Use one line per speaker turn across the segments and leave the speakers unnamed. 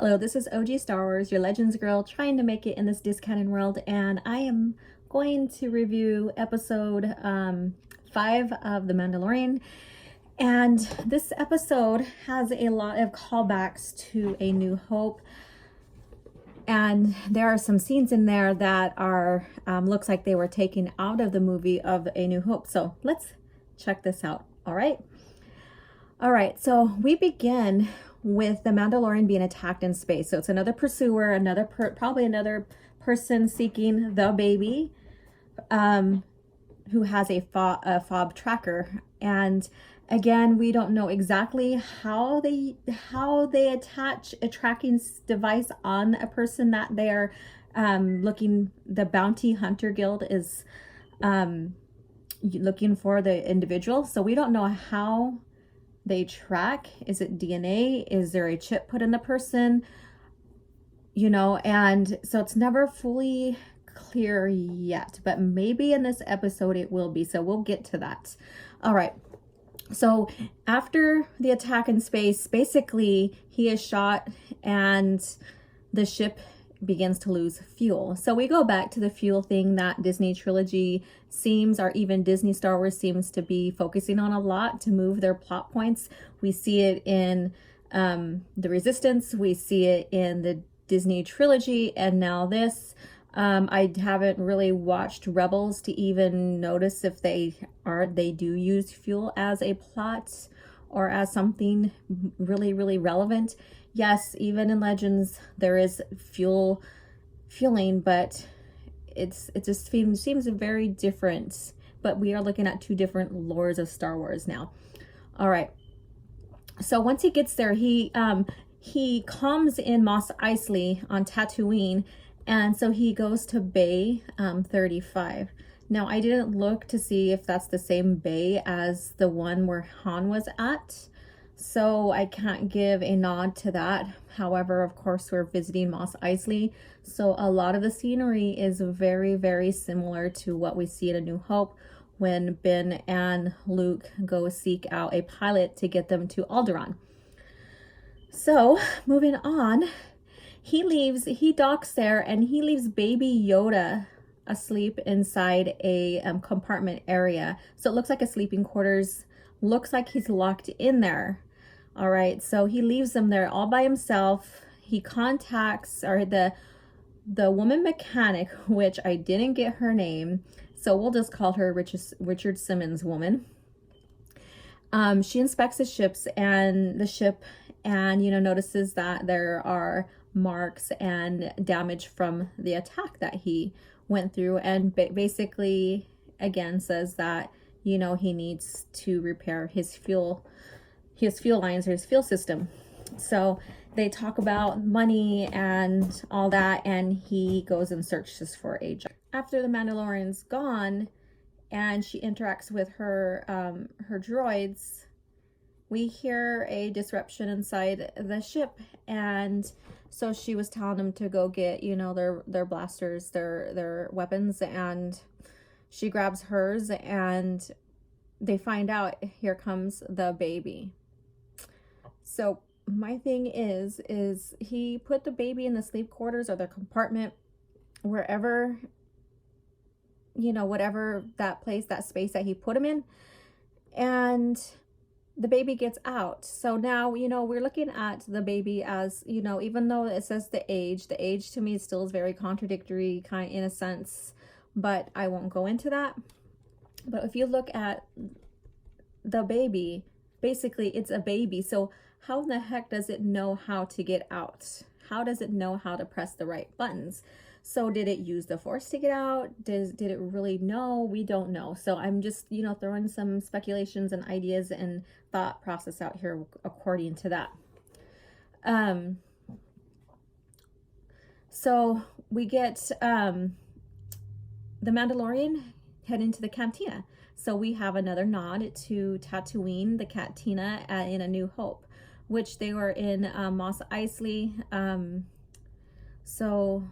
Hello, this is OG Star Wars, your Legends girl, trying to make it in this discounted world, and I am going to review episode 5 of The Mandalorian. And this episode has a lot of callbacks to A New Hope, and there are some scenes in there that are looks like they were taken out of the movie of A New Hope. So let's check this out. All right, so we begin with the Mandalorian being attacked in space. So it's another pursuer, probably another person seeking the baby, who has a fob tracker. And again, we don't know exactly how they attach a tracking device on a person that they are looking. The Bounty Hunter Guild is looking for the individual, so we don't know how they track. Is it DNA? Is there a chip put in the person? And so it's never fully clear yet, but maybe in this episode it will be. So we'll get to that. All right. So after the attack in space, basically he is shot and the ship begins to lose fuel. So we go back to the fuel thing that Disney trilogy seems, or even Disney Star Wars seems to be focusing on a lot to move their plot points. We see it in the Resistance, we see it in the Disney trilogy, and now this. I haven't really watched Rebels to even notice if they do use fuel as a plot or as something really relevant. Yes, even in Legends there is fueling, but it just seems very different. But we are looking at two different lores of Star Wars now. All right. So once he gets there, he comes in Mos Eisley on Tatooine, and so he goes to Bay 35. Now I didn't look to see if that's the same bay as the one where Han was at, so I can't give a nod to that. However, of course, we're visiting Mos Eisley, so a lot of the scenery is very similar to what we see in A New Hope when Ben and Luke go seek out a pilot to get them to Alderaan. So moving on, he docks there and he leaves baby Yoda asleep inside a compartment area. So it looks like a sleeping quarters. Looks like he's locked in there. All right, so he leaves them there all by himself. He contacts the woman mechanic, which I didn't get her name, so we'll just call her Richard Simmons woman. She inspects the ship and notices that there are marks and damage from the attack that he went through, and basically again says that he needs to repair his fuel lines or his fuel system. So they talk about money and all that, and he goes and searches for a job. After the Mandalorian's gone and she interacts with her droids, we hear a disruption inside the ship, and so she was telling them to go get their blasters, their weapons, and she grabs hers, and they find out here comes the baby. So my thing is he put the baby in the sleep quarters or the compartment, wherever, whatever that place, that space that he put him in, and the baby gets out. So now, we're looking at the baby as, even though it says the age to me still is very contradictory in a sense, but I won't go into that. But if you look at the baby, basically it's a baby. So how in the heck does it know how to get out? How does it know how to press the right buttons? So did it use the Force to get out? Did it really know? We don't know. So I'm just, throwing some speculations and ideas and thought process out here according to that. So we get the Mandalorian head into the cantina. So we have another nod to Tatooine, the cantina in A New Hope, which they were in Mos Eisley. So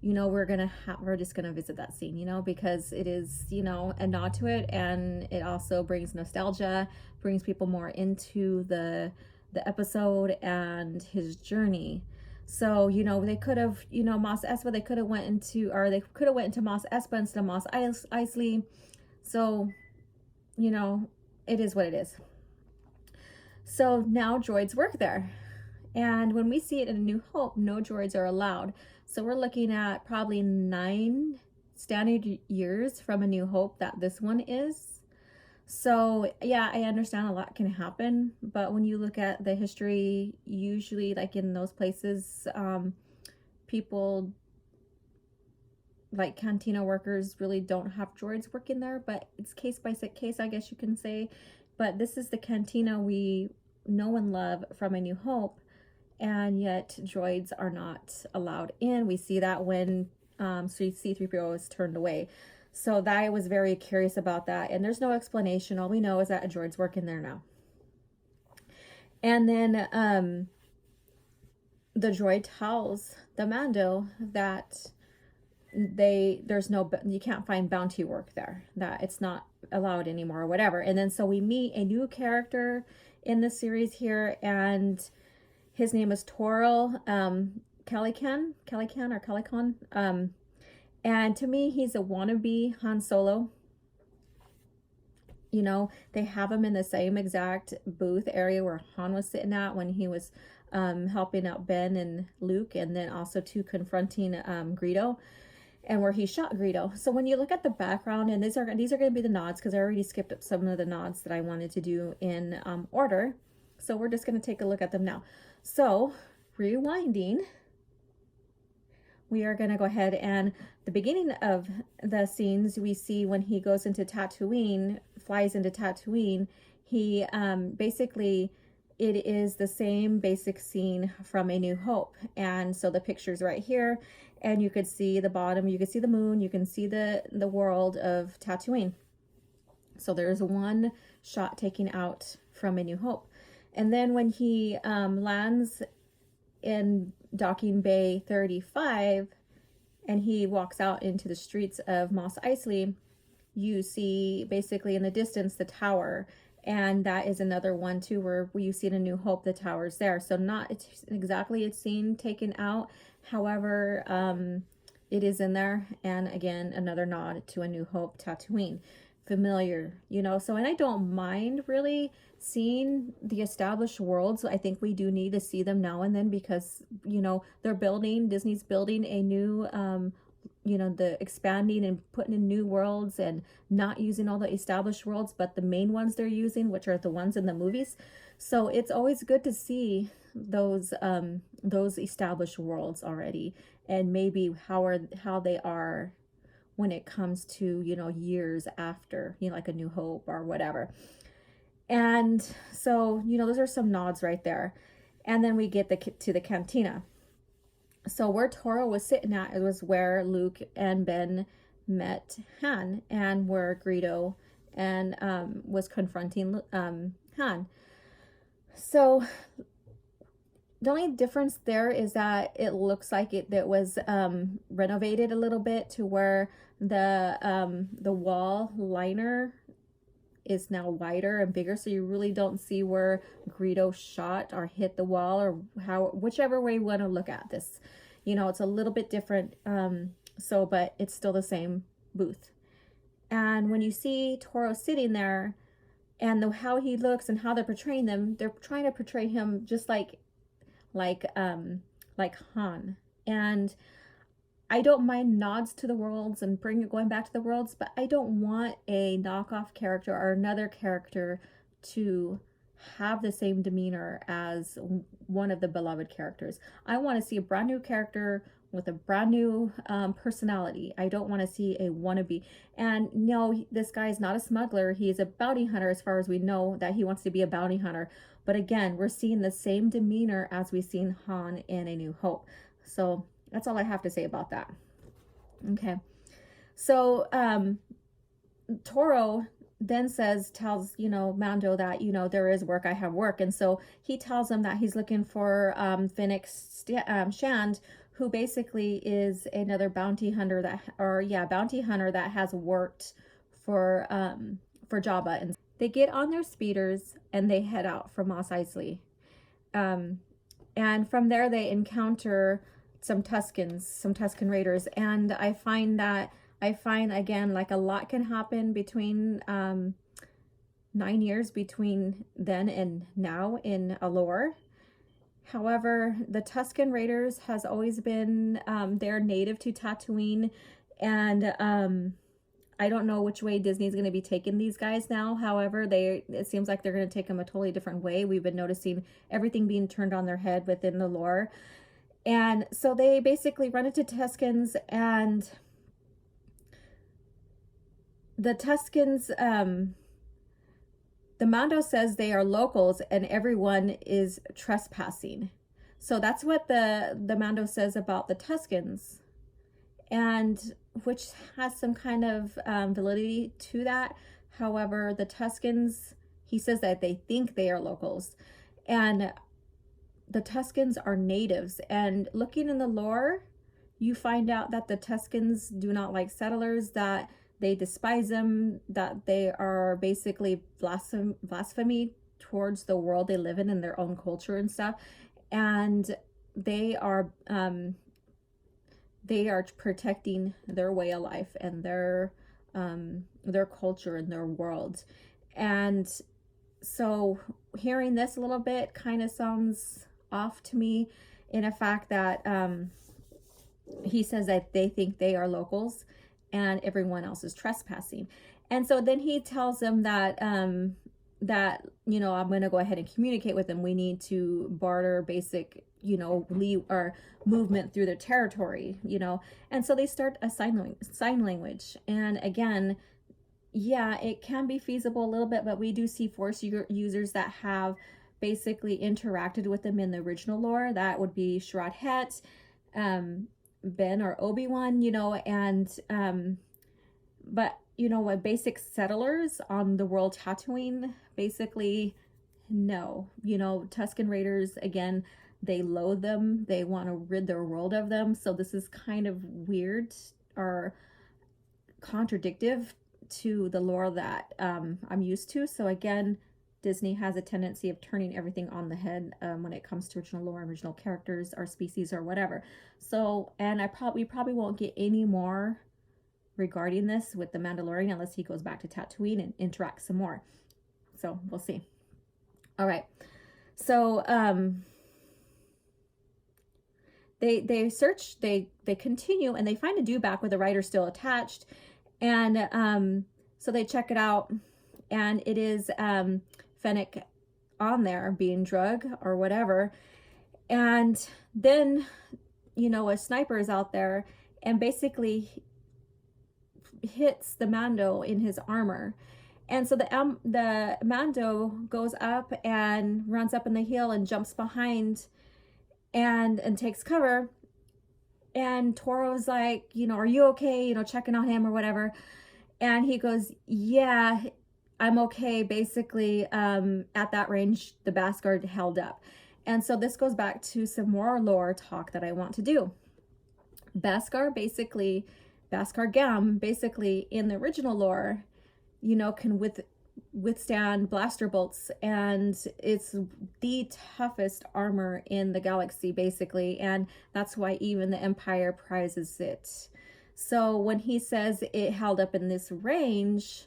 we're just gonna visit that scene, because it is, a nod to it, and it also brings nostalgia, brings people more into the the episode and his journey. So, you know, they could have, you know, Mos Espa, they could have went into, or they could have went into Mos Espa instead of Mos Eisley. So, you know, it is what it is. So now droids work there. And when we see it in A New Hope, no droids are allowed. So we're looking at probably 9 standard years from A New Hope that this one is. So yeah, I understand a lot can happen, but when you look at the history, usually like in those places, people like cantina workers really don't have droids working there, but it's case by case, I guess you can say. But this is the cantina we know and love from A New Hope, and yet droids are not allowed in. We see that when C-3PO is turned away. So that I was very curious about that, and there's no explanation. All we know is that a droid's working there now. And then the droid tells the Mando that you can't find bounty work there, that it's not allowed anymore or whatever. And then so we meet a new character in the series here, and his name is Toro Calican. And to me, he's a wannabe Han Solo. You know, they have him in the same exact booth area where Han was sitting at when he was helping out Ben and Luke, and then also confronting Greedo, and where he shot Greedo. So when you look at the background, and these are going to be the nods, because I already skipped up some of the nods that I wanted to do in order. So we're just going to take a look at them now. So rewinding, we are going to go ahead, and the beginning of the scenes we see when he goes into Tatooine, flies into Tatooine, he basically, it is the same basic scene from A New Hope. And so the picture's right here, and you could see the bottom, you can see the moon, you can see the world of Tatooine. So there's one shot taken out from A New Hope. And then when he lands in Docking Bay 35 and he walks out into the streets of Mos Eisley, you see basically in the distance the tower, and that is another one too where you see in A New Hope the tower's there. So not exactly a scene taken out, however it is in there. And again, another nod to A New Hope Tatooine, familiar, you know. So, and I don't mind really seeing the established worlds. I think we do need to see them now and then, because, you know, Disney's building a new you know, the expanding and putting in new worlds and not using all the established worlds, but the main ones they're using, which are the ones in the movies. So it's always good to see those established worlds already, and maybe how they are when it comes to, you know, years after, you know, like A New Hope or whatever. And so, you know, those are some nods right there. And then we get to the cantina. So where Toro was sitting at, it was where Luke and Ben met Han, and where Greedo and was confronting Han. So the only difference there is that it looks like it was renovated a little bit to where the wall liner is now wider and bigger, so you really don't see where Greedo shot or hit the wall, or whichever way you want to look at this. You know, it's a little bit different, so, but it's still the same booth. And when you see Toro sitting there, and how he looks and how they're portraying them, they're trying to portray him just like Han. And I don't mind nods to the worlds and going back to the worlds, but I don't want a knockoff character or another character to have the same demeanor as one of the beloved characters. I want to see a brand new character with a brand new personality. I don't want to see a wannabe. And no, this guy is not a smuggler. He is a bounty hunter, as far as we know that he wants to be a bounty hunter. But again, we're seeing the same demeanor as we've seen Han in A New Hope. So that's all I have to say about that. Okay. So Toro then tells, you know, Mando that, you know, there is work, I have work. And so he tells him that he's looking for Fennec Shand, who basically is another bounty hunter that has worked for Jabba. And they get on their speeders and they head out for Mos Eisley. and from there they encounter some Tusken Raiders, and I find again, like, a lot can happen between 9 years between then and now in Allure. However, the Tusken Raiders has always been, they're native to Tatooine, and I don't know which way Disney's going to be taking these guys now. However, it seems like they're going to take them a totally different way. We've been noticing everything being turned on their head within the lore. And so they basically run into Tuskens, and the Tuskens, the Mando says they are locals and everyone is trespassing. So that's what the Mando says about the Tuskens, and which has some kind of validity to that. However, the Tuskens, he says that they think they are locals, and the Tuskens are natives. And looking in the lore, you find out that the Tuskens do not like settlers, that they despise them, that they are basically blasphemy towards the world they live in and their own culture and stuff. And they are protecting their way of life and their culture and their world. And so hearing this a little bit kind of sounds off to me, in a fact that he says that they think they are locals and everyone else is trespassing. And so then he tells them that that, you know, I'm going to go ahead and communicate with them. We need to barter basic, you know, leave our movement through their territory, you know. And so they start a sign language. And again, yeah, it can be feasible a little bit, but we do see Force users that have basically interacted with them in the original lore. That would be Sharad Het, Ben or Obi-Wan, you know, and but you know what, basic settlers on the world Tatooine, basically no. You know, Tusken Raiders, again, they loathe them, they want to rid their world of them. So this is kind of weird or contradictive to the lore that I'm used to. So again, Disney has a tendency of turning everything on the head when it comes to original lore, original characters, or species, or whatever. So, and we probably won't get any more regarding this with the Mandalorian unless he goes back to Tatooine and interacts some more. So we'll see. All right. So they search, they continue, and they find a dewback with the rider still attached, and so they check it out, and it is Fennec on there being drugged or whatever. And then, you know, a sniper is out there and basically hits the Mando in his armor. And so the Mando goes up and runs up in the hill and jumps behind and takes cover. And Toro's like, you know, are you okay? You know, checking on him or whatever. And he goes, yeah, I'm okay. Basically, at that range, the Beskar held up. And so this goes back to some more lore talk that I want to do. Beskar Gam, basically in the original lore, you know, can withstand blaster bolts, and it's the toughest armor in the galaxy, basically. And that's why even the Empire prizes it. So when he says it held up in this range,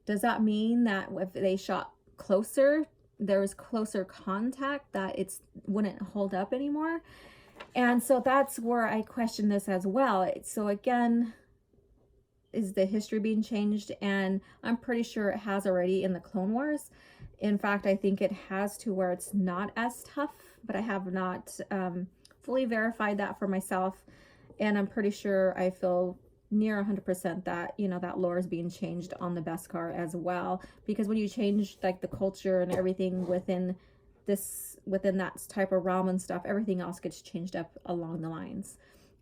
does that mean that if they shot closer, there was closer contact, that it wouldn't hold up anymore? And so that's where I question this as well. So again, is the history being changed? And I'm pretty sure it has already in the Clone Wars. In fact, I think it has to where it's not as tough, but I have not fully verified that for myself. And I'm pretty sure I feel near 100% that, you know, that lore is being changed on the Beskar as well. Because when you change like the culture and everything within that type of realm and stuff, everything else gets changed up along the lines.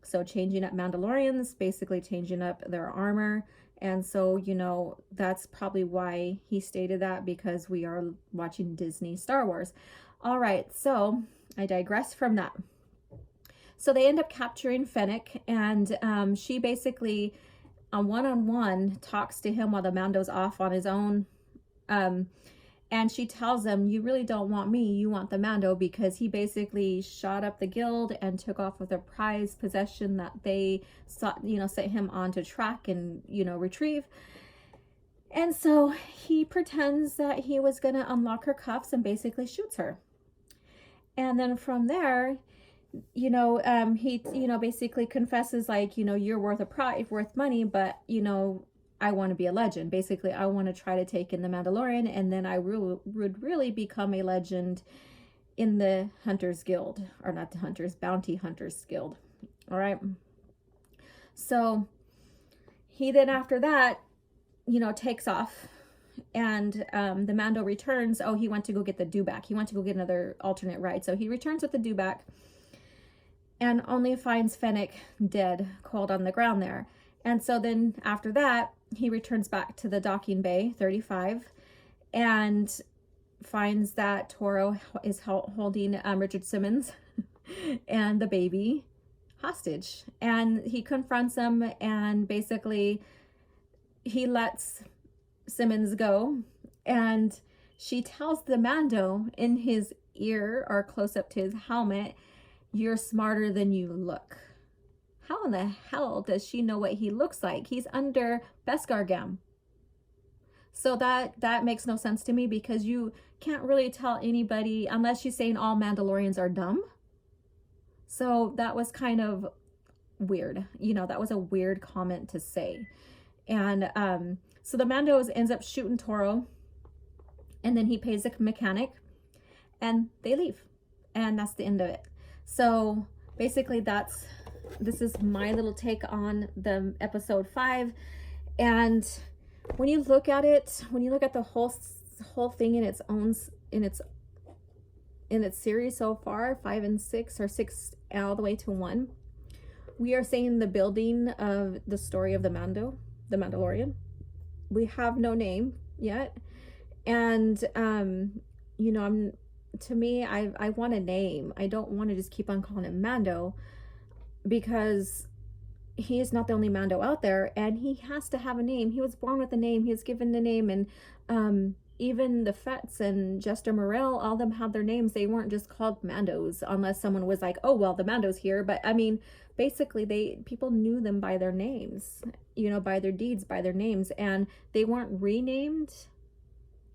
So changing up Mandalorians, basically changing up their armor. And so, you know, that's probably why he stated that, because we are watching Disney Star Wars. All right, so I digress from that. So they end up capturing Fennec, and she basically, one-on-one, talks to him while the Mando's off on his own. And she tells him, you really don't want me, you want the Mando, because he basically shot up the guild and took off with a prized possession that they sought, set him on to track and, retrieve. And so he pretends that he was going to unlock her cuffs and basically shoots her. And then from there, he, basically confesses, like, you're worth a prize, worth money, but, I want to be a legend. Basically, I want to try to take in the Mandalorian, and then I would really become a legend in the Hunters Guild, or not the Hunters, Bounty Hunters Guild. All right. So he then, after that, takes off, and the Mando returns. Oh, he went to go get the dewback. He went to go get another alternate ride. So he returns with the dewback and only finds Fennec dead, cold on the ground there. And so then after that, he returns back to the docking bay 35 and finds that Toro is holding Richard Simmons and the baby hostage. And he confronts him, and basically he lets Simmons go, and she tells the Mando in his ear, or close up to his helmet, you're smarter than you look. How in the hell does she know what he looks like? He's under Beskar Gam. So that makes no sense to me, because you can't really tell anybody, unless she's saying all Mandalorians are dumb. So that was kind of weird. That was a weird comment to say. And so the Mando ends up shooting Toro, and then he pays the mechanic, and they leave. And that's the end of it. So basically this is my little take on the episode 5. And when you look at it, when you look at the whole thing in its own, in its series so far, 5 and 6, or 6 all the way to 1, we are saying the building of the story of the Mandalorian. We have no name yet. And to me, I want a name. I don't want to just keep on calling him Mando, because he is not the only Mando out there, and he has to have a name. He was born with a name. He was given a name. And even the Fets and Jester Morel, all of them had their names. They weren't just called Mandos, unless someone was like, oh, well, the Mando's here. But I mean, basically people knew them by their names, by their deeds, by their names, and they weren't renamed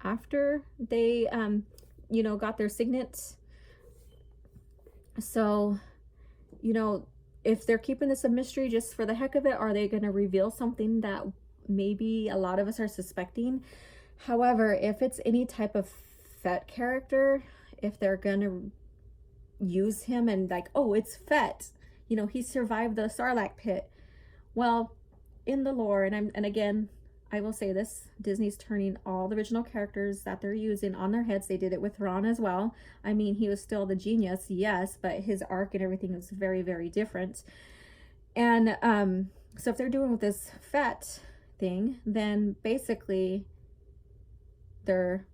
after they got their signet. So if they're keeping this a mystery just for the heck of it, are they going to reveal something that maybe a lot of us are suspecting? However, if it's any type of Fett character, if they're going to use him and like, oh, it's Fett, he survived the Sarlacc pit. Well, in the lore, and again, I will say this, Disney's turning all the original characters that they're using on their heads. They did it with Thrawn as well. I mean, he was still the genius, yes, but his arc and everything was very, very different. And so if they're doing with this Fett thing, then basically they're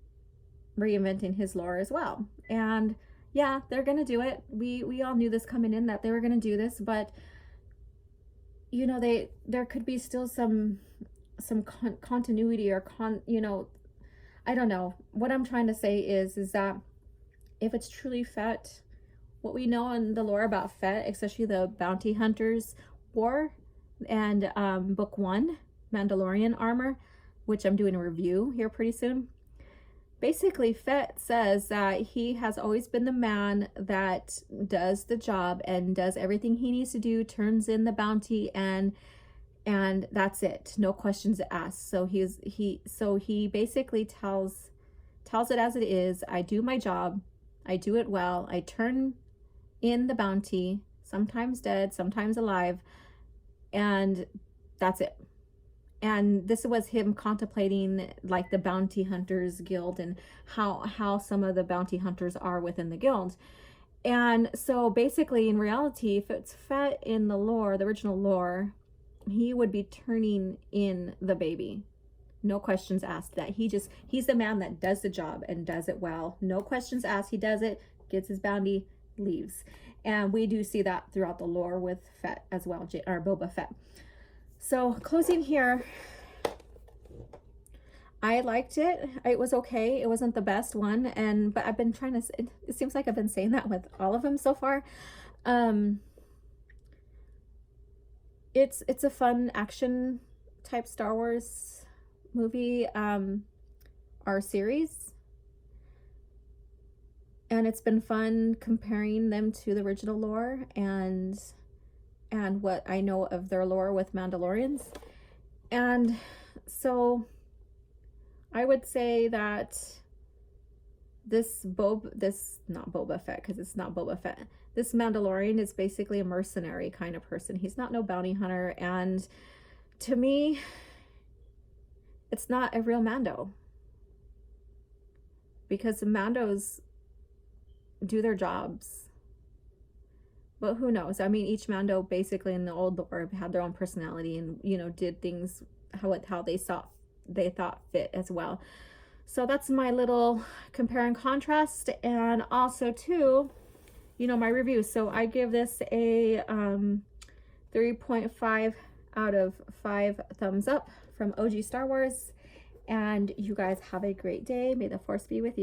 reinventing his lore as well. And yeah, they're gonna do it. We all knew this coming in, that they were gonna do this, but there could be still some continuity, or I don't know. What I'm trying to say is that if it's truly Fett, what we know in the lore about Fett, especially the Bounty Hunters War and book 1, Mandalorian armor, which I'm doing a review here pretty soon. Basically, Fett says that he has always been the man that does the job and does everything he needs to do, turns in the bounty, and that's it. No questions asked. So he basically tells it as it is. I do my job. I do it well. I turn in the bounty, sometimes dead, sometimes alive, and that's it. And this was him contemplating like the Bounty Hunters Guild and how some of the bounty hunters are within the guild. And so basically, in reality, if it's Fett in the lore, the original lore, he would be turning in the baby. No questions asked. That he's the man that does the job and does it well. No questions asked. He does it, gets his bounty, leaves. And we do see that throughout the lore with Fett as well, or Boba Fett. So closing here, I liked it. It was okay. It wasn't the best one, but I've been trying to. It seems like I've been saying that with all of them so far. It's a fun action type Star Wars movie, or series, and it's been fun comparing them to the original lore and what I know of their lore with Mandalorians, and so I would say that this not Boba Fett, because it's not Boba Fett. This Mandalorian is basically a mercenary kind of person. He's not no bounty hunter, and to me, it's not a real Mando, because the Mandos do their jobs. But who knows? I mean, each Mando basically in the old lore had their own personality and, you know, did things how they thought fit as well. So that's my little compare and contrast, and also too, you know, my review. So I give this a 3.5 out of 5 thumbs up from OG Star Wars. And you guys have a great day. May the force be with you.